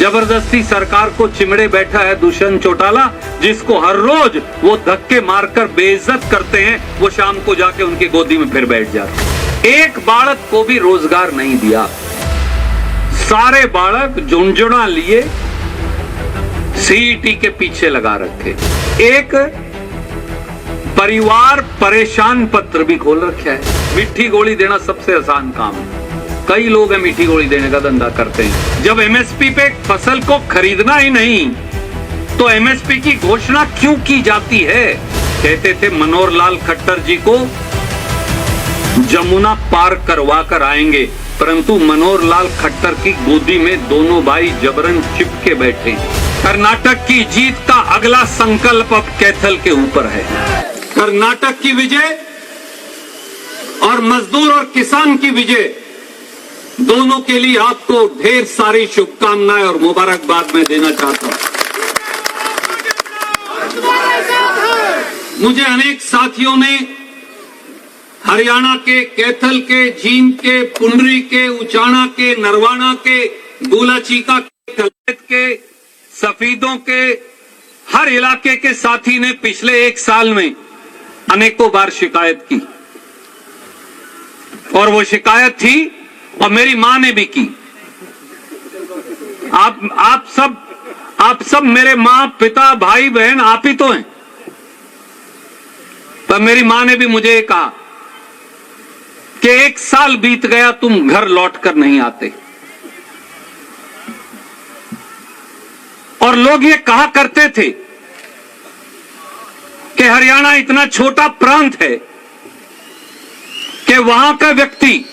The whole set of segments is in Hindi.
जबरदस्ती सरकार को चिमड़े बैठा है दुष्यंत चौटाला, जिसको हर रोज वो धक्के मारकर बेइज्जत करते हैं। वो शाम को जाके उनकी गोदी में फिर बैठ जाते हैं। एक बालक को भी रोजगार नहीं दिया। सारे बालक झुंझुना लिए सीईटी के पीछे लगा रखे। एक परिवार परेशान पत्र भी खोल रखा है। मीठी गोली देना सबसे आसान काम है। कई लोग हैं मीठी गोली देने का धंधा करते हैं। जब एमएसपी पे फसल को खरीदना ही नहीं तो एमएसपी की घोषणा क्यों की जाती है? कहते थे मनोहर लाल खट्टर जी को जमुना पार करवा कर आएंगे, परंतु मनोहर लाल खट्टर की गोदी में दोनों भाई जबरन चिपके बैठे। कर्नाटक की जीत का अगला संकल्प अब कैथल के ऊपर है। कर्नाटक की विजय और मजदूर और किसान की विजय, दोनों के लिए आपको ढेर सारी शुभकामनाएं और मुबारकबाद मैं देना चाहता हूं। मुझे अनेक साथियों ने हरियाणा के, कैथल के, जींद के, पुंडरी के, उचाना के, नरवाना के, गुलाचीका के, कलैत के, सफीदों के, हर इलाके के साथी ने पिछले एक साल में अनेकों बार शिकायत की। और वो शिकायत थी और मेरी मां ने भी की। आप सब मेरे मां, पिता, भाई, बहन आप ही तो हैं। पर मेरी मां ने भी मुझे कहा कि एक साल बीत गया, तुम घर लौट कर नहीं आते। और लोग ये कहा करते थे कि हरियाणा इतना छोटा प्रांत है कि वहां का व्यक्ति,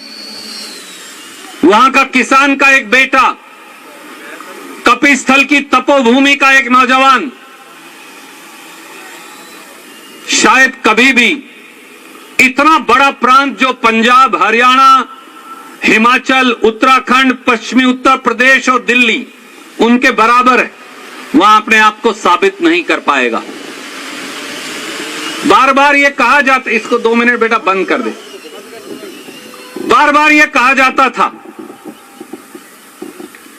वहां का किसान का एक बेटा, कपिस्थल की तपोभूमि का एक नौजवान शायद कभी भी इतना बड़ा प्रांत जो पंजाब, हरियाणा, हिमाचल, उत्तराखंड, पश्चिमी उत्तर प्रदेश और दिल्ली उनके बराबर है, वहां अपने आप को साबित नहीं कर पाएगा। बार बार यह कहा जाता, इसको 2 मिनट बेटा बंद कर दे। बार बार यह कहा जाता था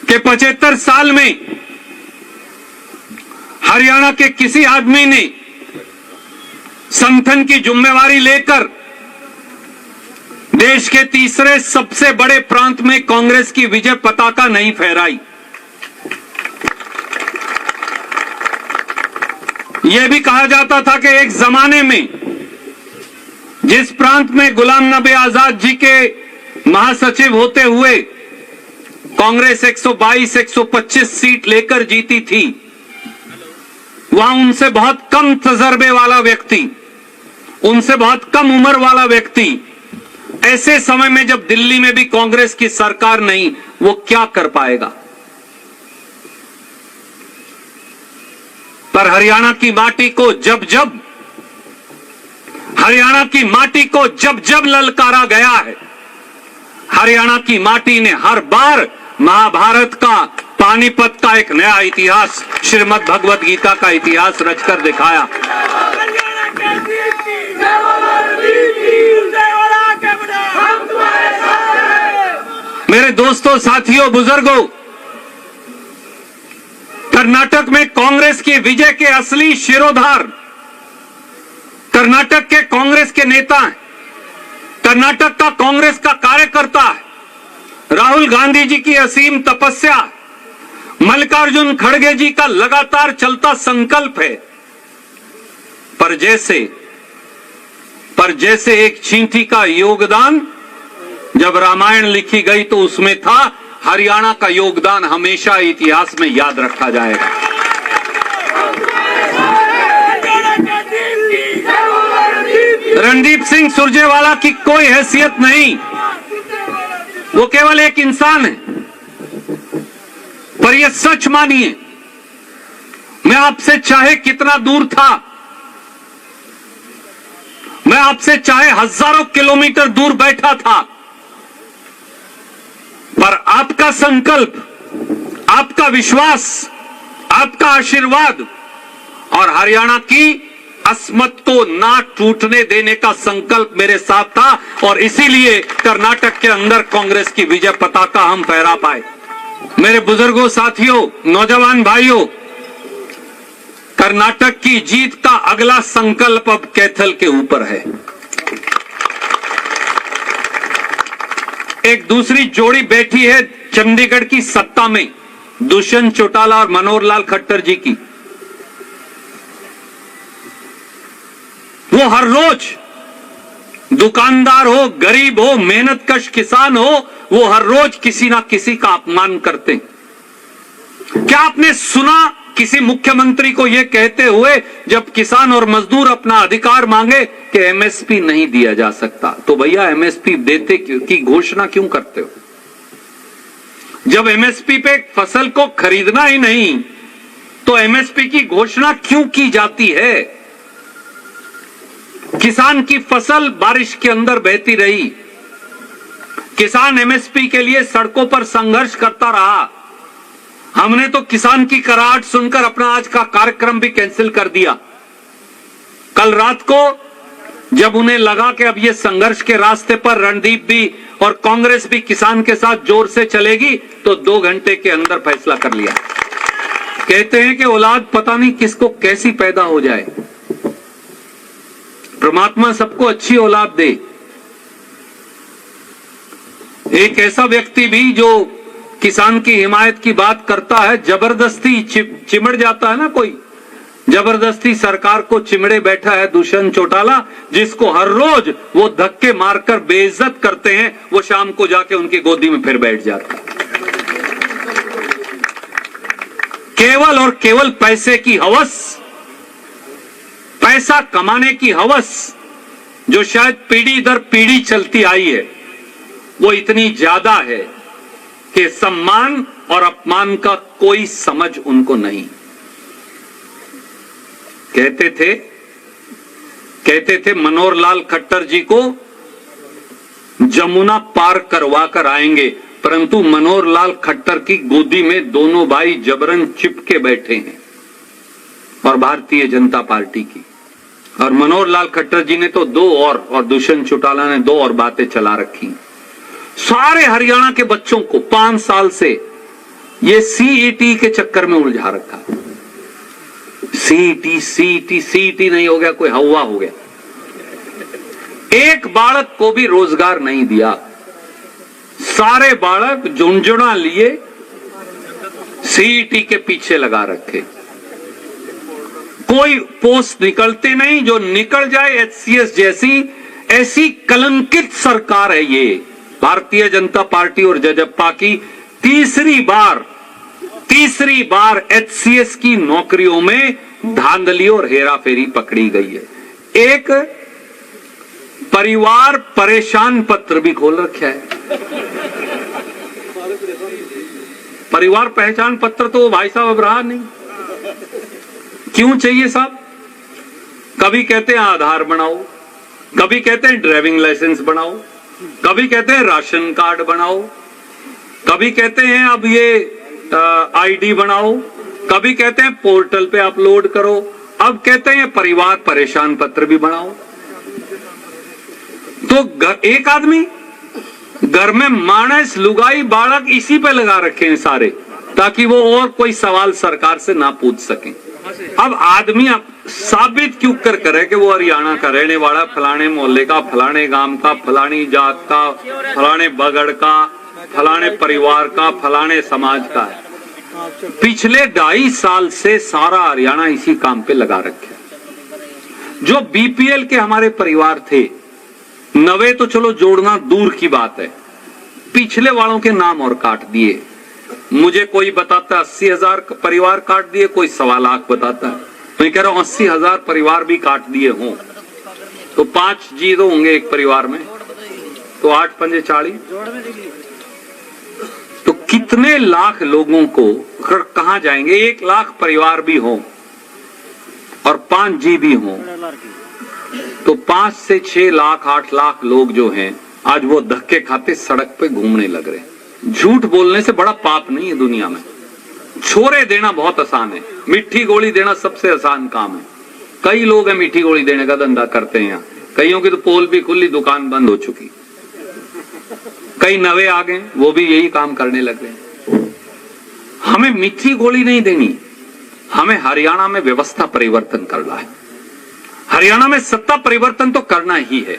कि 75 साल में हरियाणा के किसी आदमी ने संगठन की जिम्मेवारी लेकर देश के तीसरे सबसे बड़े प्रांत में कांग्रेस की विजय पताका नहीं फहराई। यह भी कहा जाता था कि एक जमाने में जिस प्रांत में गुलाम नबी आजाद जी के महासचिव होते हुए कांग्रेस 122-125 सीट लेकर जीती थी, वहां उनसे बहुत कम तजर्बे वाला व्यक्ति, उनसे बहुत कम उम्र वाला व्यक्ति, ऐसे समय में जब दिल्ली में भी कांग्रेस की सरकार नहीं, वो क्या कर पाएगा? पर हरियाणा की माटी को हरियाणा की माटी को जब जब ललकारा गया है, हरियाणा की माटी ने हर बार महाभारत का, पानीपत का एक नया इतिहास, श्रीमद् भगवत गीता का इतिहास रचकर दिखाया। मेरे दोस्तों, साथियों, बुजुर्गों, कर्नाटक में कांग्रेस की विजय के असली शिरोधार कर्नाटक के कांग्रेस के नेता हैं। कर्नाटक का कांग्रेस का कार्यकर्ता है। राहुल गांधी जी की असीम तपस्या, मल्लिकार्जुन खड़गे जी का लगातार चलता संकल्प है। पर जैसे एक चींटी का योगदान जब रामायण लिखी गई तो उसमें था, हरियाणा का योगदान हमेशा इतिहास में याद रखा जाएगा। रणदीप सिंह सुरजेवाला की कोई हैसियत नहीं, वो केवल एक इंसान है। पर यह सच मानिए, मैं आपसे चाहे कितना दूर था, मैं आपसे चाहे हजारों किलोमीटर दूर बैठा था, पर आपका संकल्प, आपका विश्वास, आपका आशीर्वाद और हरियाणा की अस्मत को ना टूटने देने का संकल्प मेरे साथ था, और इसीलिए कर्नाटक के अंदर कांग्रेस की विजय पताका हम फहरा पाए। मेरे बुजुर्गों, साथियों, नौजवान भाइयों, कर्नाटक की जीत का अगला संकल्प अब कैथल के ऊपर है। एक दूसरी जोड़ी बैठी है चंडीगढ़ की सत्ता में, दुष्यंत चौटाला और मनोहर लाल खट्टर जी की। वो हर रोज दुकानदार हो, गरीब हो, मेहनतकश किसान हो, वो हर रोज किसी ना किसी का अपमान करते हैं। क्या आपने सुना किसी मुख्यमंत्री को यह कहते हुए, जब किसान और मजदूर अपना अधिकार मांगे कि एमएसपी नहीं दिया जा सकता, तो भैया एमएसपी देते की घोषणा क्यों करते हो? जब एमएसपी पे फसल को खरीदना ही नहीं, तो एमएसपी की घोषणा क्यों की जाती है? किसान की फसल बारिश के अंदर बहती रही, किसान एमएसपी के लिए सड़कों पर संघर्ष करता रहा। हमने तो किसान की कराहट सुनकर अपना आज का कार्यक्रम भी कैंसिल कर दिया। कल रात को जब उन्हें लगा कि अब ये संघर्ष के रास्ते पर रणदीप भी और कांग्रेस भी किसान के साथ जोर से चलेगी, तो 2 घंटे के अंदर फैसला कर लिया। कहते हैं कि औलाद पता नहीं किसको कैसी पैदा हो जाए, परमात्मा सबको अच्छी औलाद दे। एक ऐसा व्यक्ति भी जो किसान की हिमायत की बात करता है, जबरदस्ती चिमड़ जाता है ना कोई, जबरदस्ती सरकार को चिमड़े बैठा है दुष्यंत चौटाला, जिसको हर रोज वो धक्के मारकर बेइज्जत करते हैं, वो शाम को जाके उनकी गोदी में फिर बैठ जाता है। केवल और केवल पैसे की हवस, पैसा कमाने की हवस, जो शायद पीढ़ी दर पीढ़ी चलती आई है, वो इतनी ज्यादा है कि सम्मान और अपमान का कोई समझ उनको नहीं। कहते थे मनोहर लाल खट्टर जी को जमुना पार करवा कर आएंगे, परंतु मनोहर लाल खट्टर की गोदी में दोनों भाई जबरन चिपके बैठे हैं, और भारतीय जनता पार्टी की। और मनोहर लाल खट्टर जी ने तो 2 और दुष्यंत चौटाला ने 2 और बातें चला रखी। सारे हरियाणा के बच्चों को 5 साल से ये सीईटी के चक्कर में उलझा रखा। सीईटी नहीं हो गया, कोई हवा हो गया। एक बालक को भी रोजगार नहीं दिया, सारे बालक झुंझुना लिए सीईटी के पीछे लगा रखे। कोई पोस्ट निकलती नहीं, जो निकल जाए एचसीएस जैसी, ऐसी कलंकित सरकार है ये भारतीय जनता पार्टी और जजप्पा की। तीसरी बार एचसीएस की नौकरियों में धांधली और हेराफेरी पकड़ी गई है। एक परिवार परेशान पत्र भी खोल रखा है। परिवार पहचान पत्र तो भाई साहब अब रहा नहीं। क्यों चाहिए साहब? कभी कहते हैं आधार बनाओ, कभी कहते हैं ड्राइविंग लाइसेंस बनाओ, कभी कहते हैं राशन कार्ड बनाओ, कभी कहते हैं अब ये आईडी बनाओ, कभी कहते हैं पोर्टल पे अपलोड करो, अब कहते हैं परिवार परेशान पत्र भी बनाओ। तो एक आदमी घर में मानस लुगाई बालक इसी पे लगा रखे हैं सारे, ताकि वो और कोई सवाल सरकार से ना पूछ सके। अब आदमी साबित क्यों कर करे कि वो हरियाणा का रहने वाला, फलाने मोहल्ले का, फलाने गांव का, फलानी जात का, फलाने बगड़ का, फलाने परिवार का, फलाने समाज का है। पिछले 2.5 साल से सारा हरियाणा इसी काम पे लगा रखे। जो बीपीएल के हमारे परिवार थे, नवे तो चलो जोड़ना दूर की बात है, पिछले वालों के नाम और काट दिए। मुझे कोई बताता 80,000 परिवार काट दिए, कोई 1.25 लाख बताता है। मैं कह रहा हूं 80,000 परिवार भी काट दिए हों तो 5 जी तो होंगे एक परिवार में, तो 8 पंजे 40, तो कितने लाख लोगों को कहां जाएंगे? 1 लाख परिवार भी हो और 5 जी भी हो, तो 5 से 6 लाख 8 लाख लोग जो हैं, आज वो धक्के खाते सड़क पे घूमने लग रहे हैं। झूठ बोलने से बड़ा पाप नहीं है दुनिया में। छोरे देना बहुत आसान है, मिट्टी गोली देना सबसे आसान काम है। कई लोग हैं मिट्टी गोली देने का धंधा करते हैं यहाँ, कईयों की तो पोल भी खुली, दुकान बंद हो चुकी। कई नवे आ गए, वो भी यही काम करने लग गए। हमें मीठी गोली नहीं देनी, हमें हरियाणा में व्यवस्था परिवर्तन करना है। हरियाणा में सत्ता परिवर्तन तो करना ही है।